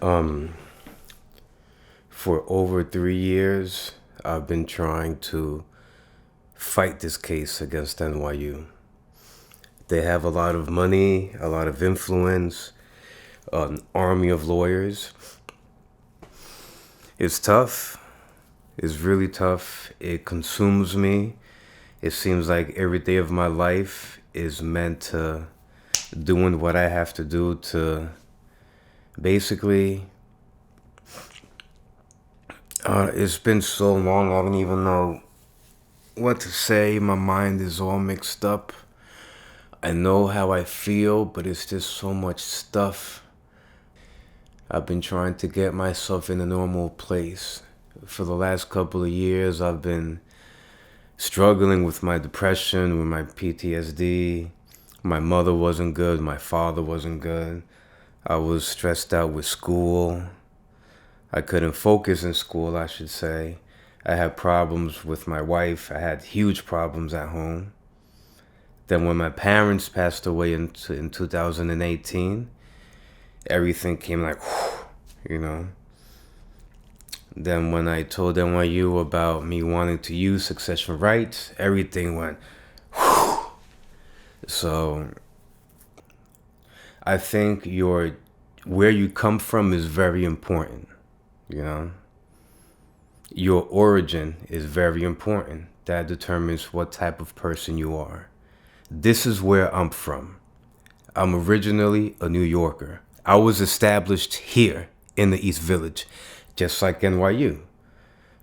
Um, for over 3 years, I've been trying to fight this case against NYU. They have a lot of money, a lot of influence, an army of lawyers. It's tough. It's really tough. It consumes me. It seems like every day of my life is meant to doing what I have to do to basically. It's been so long, I don't even know what to say. My mind is all mixed up. I know how I feel, but it's just so much stuff. I've been trying to get myself in a normal place. For the last couple of years, I've been struggling with my depression, with my PTSD. My mother wasn't good, my father wasn't good. I was stressed out with school. I couldn't focus in school, I should say. I had problems with my wife. I had huge problems at home. Then when my parents passed away in 2018, everything came like, whew. Then when I told NYU about me wanting to use succession rights, everything went, whew. So I think where you come from is very important, you know? Your origin is very important. That determines what type of person you are. This is where I'm from. I'm originally a New Yorker. I was established here in the East Village, just like NYU.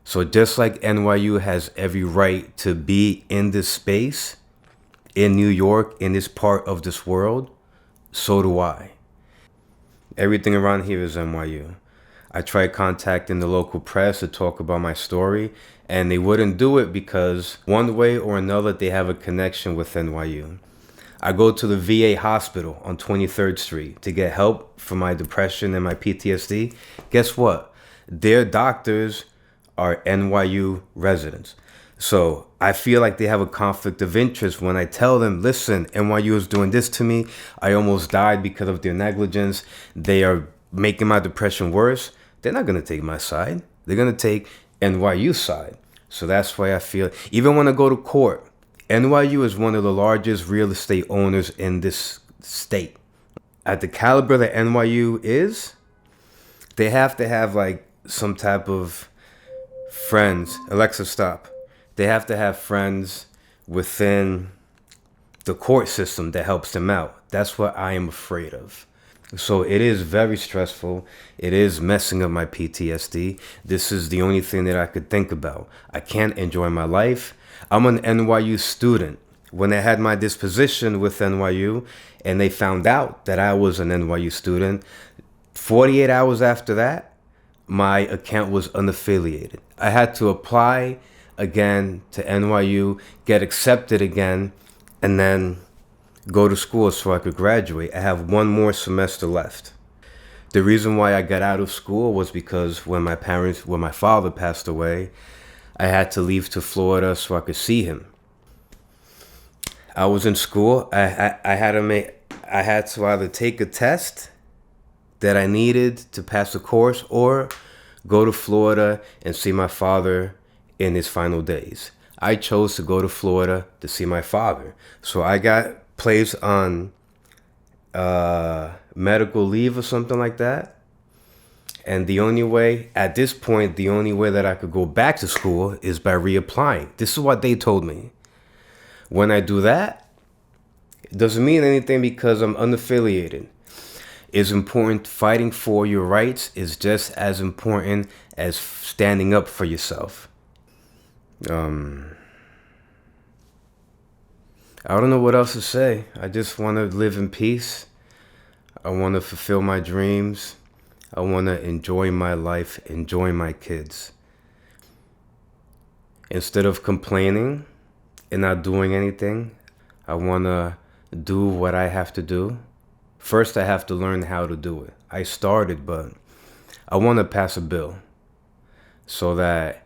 So just like NYU has every right to be in this space, in New York, in this part of this world, so do I. Everything around here is NYU. I tried contacting the local press to talk about my story, and they wouldn't do it because one way or another they have a connection with NYU. I go to the VA hospital on 23rd Street to get help for my depression and my PTSD. Guess what? Their doctors are NYU residents. So I feel like they have a conflict of interest when I tell them, listen, NYU is doing this to me. I almost died because of their negligence. They are making my depression worse. They're not going to take my side. They're going to take NYU's side. So that's why I feel, even when I go to court, NYU is one of the largest real estate owners in this state. At the caliber that NYU is, they have to have like some type of friends. Alexa, stop. They have to have friends within the court system that helps them out. That's what I am afraid of. So it is very stressful. It is messing up my PTSD. This is the only thing that I could think about. I can't enjoy my life. I'm an NYU student. When I had my disposition with NYU and they found out that I was an NYU student, 48 hours after that, my account was unaffiliated. I had to apply again to NYU, get accepted again, and then go to school so I could graduate. I have one more semester left. The reason why I got out of school was because when my father passed away, I had to leave to Florida so I could see him. I was in school. I had to either take a test that I needed to pass the course or go to Florida and see my father in his final days. I chose to go to Florida to see my father. So I got placed on medical leave or something like that. And at this point, the only way that I could go back to school is by reapplying. This is what they told me. When I do that, it doesn't mean anything because I'm unaffiliated. It's important. Fighting for your rights is just as important as standing up for yourself. I don't know what else to say. I just want to live in peace. I want to fulfill my dreams. I want to enjoy my life, enjoy my kids. Instead of complaining and not doing anything, I want to do what I have to do. First, I have to learn how to do it. I started, but I want to pass a bill so that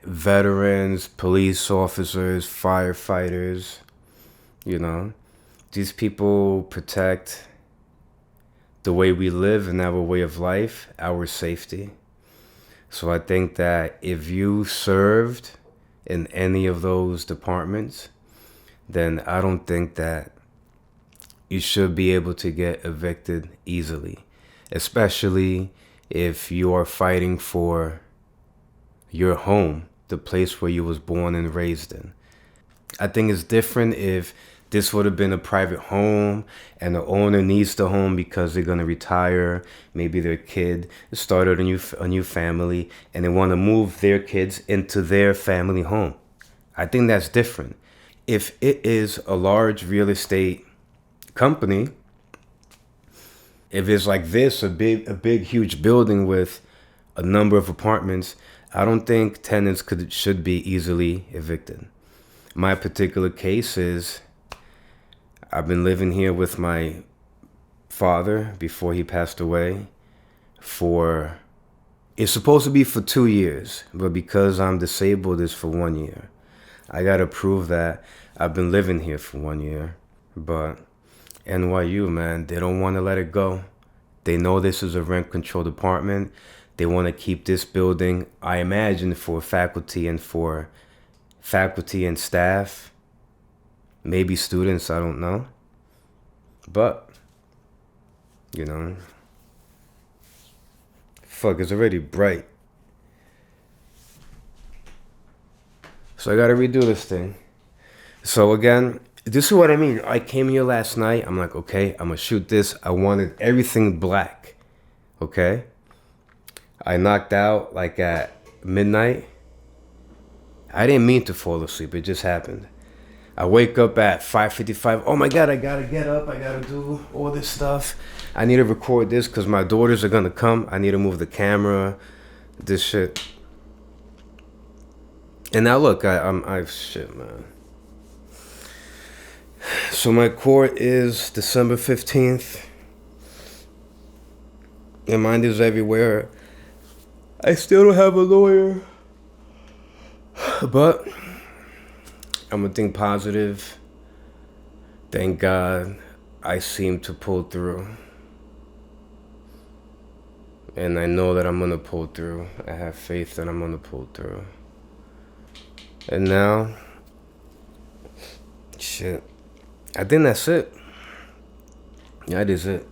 veterans, police officers, firefighters, these people protect the way we live and our way of life, our safety. So I think that if you served in any of those departments, then I don't think that you should be able to get evicted easily, especially if you are fighting for your home, the place where you was born and raised in. I think it's different if this would have been a private home and the owner needs the home because they're going to retire. Maybe their kid started a new family and they want to move their kids into their family home. I think that's different. If it is a large real estate company, if it's like this, a big, huge building with a number of apartments, I don't think tenants should be easily evicted. My particular case is I've been living here with my father before he passed away it's supposed to be for 2 years, but because I'm disabled, it's for 1 year. I gotta prove that I've been living here for 1 year, but NYU, man, they don't want to let it go. They know this is a rent-controlled apartment. They want to keep this building, I imagine, for faculty and staff, maybe students, I don't know. But, fuck, it's already bright. So I gotta redo this thing. So again, this is what I mean. I came here last night. I'm like, okay, I'm gonna shoot this. I wanted everything black. Okay? I knocked out like at midnight. I didn't mean to fall asleep. It just happened. I wake up at 5:55. Oh my God, I gotta get up. I gotta do all this stuff. I need to record this because my daughters are gonna come. I need to move the camera, this shit. And now look, I shit, man. So my court is December 15th. My mind is everywhere. I still don't have a lawyer. But I'm gonna think positive. Thank God I seem to pull through. And I know that I'm gonna pull through. I have faith that I'm gonna pull through. And now, shit, I think that's it. That is it.